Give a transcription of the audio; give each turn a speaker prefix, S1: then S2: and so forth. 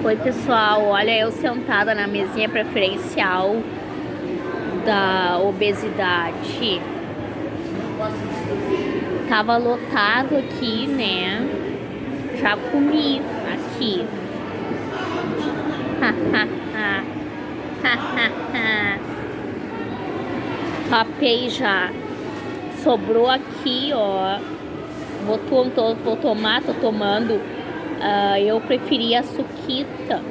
S1: Oi pessoal, olha eu sentada na mesinha preferencial da obesidade. Tava lotado aqui, né? Já comi aqui. Papei já. Sobrou aqui, ó. Vou tomar, tô tomando. Eu preferia a suquita.